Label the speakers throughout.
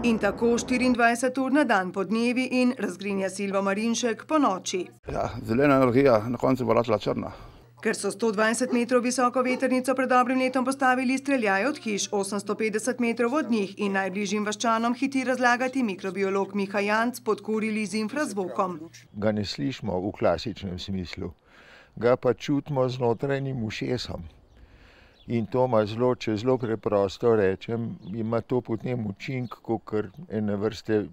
Speaker 1: In tako 24 ur na dan po dnevi in razgrinja Silvo Marinšek po noči.
Speaker 2: Ja, zelena energija na koncu bo ratala črna.
Speaker 1: Ker so 120 metrov visoko vetrnico pred dobrim letom postavili streljaji od hiš 850 metrov od njih in najbližjim vaščanom hiti razlagati mikrobiolog Miha Janc, podkurili z infrazvokom.
Speaker 3: Ga ne slišimo v klasičnem smislu, ga pa čutimo z notranjim ušesom. In to ima zelo, če zelo preprosto rečem, ima to potem učink, kakor ene vrste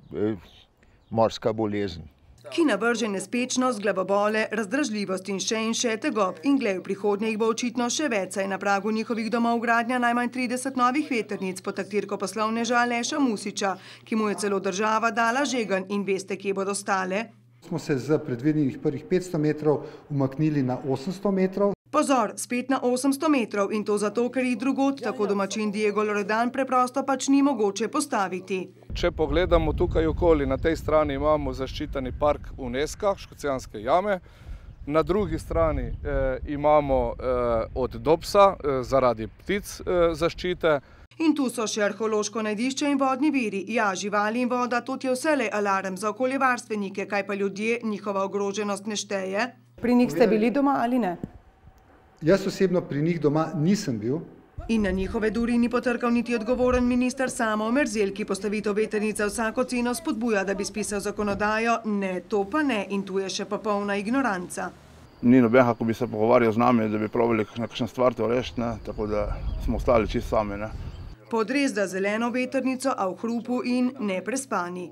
Speaker 3: morska bolezen.
Speaker 1: Ki navrže nespečnost, glavobole, razdražljivost in še tegob. In glej, v prihodnje jih bo očitno še več, saj na pragu njihovih domov gradnja najmanj 30 novih vetrnic pod taktirko poslovneža Aleša Musiča, ki mu je celo država dala žegen in veste, kje bodo stale?
Speaker 4: Smo se z predvidenih prvih 500 metrov umaknili na 800 metrov.
Speaker 1: Pozor, spet na 800 metrov in to zato, ker jih drugod, tako domačin Diego Loredan, preprosto pač ni mogoče postaviti.
Speaker 5: Če pogledamo tukaj okoli, na tej strani imamo zaščiteni park UNESCO, Škocjanske jame, na drugi strani imamo od Dobsa zaradi ptic zaščite.
Speaker 1: In tu so še arheološko najdišče in vodni viri. Ja, živali in voda, to je vselej alarm za okoljevarstvenike, kaj pa ljudje, njihova ogroženost ne šteje. Pri njih ste bili doma ali ne?
Speaker 4: Jaz osebno pri njih doma nisem bil.
Speaker 1: In na njihove duri ni potrkal niti odgovoren minister Samo Omerzel, ki postavitev vetrnice vsako ceno spodbuja, da bi spisal zakonodajo. Ne, to pa ne, in tu je še popolna ignoranca.
Speaker 2: Ni nobenega, ko bi se pogovarjal z nami, da bi probali nekakšno stvar to rešiti, tako da smo ostali čisto sami.
Speaker 1: Podres za zeleno vetrnico, a v hrupu in neprespani.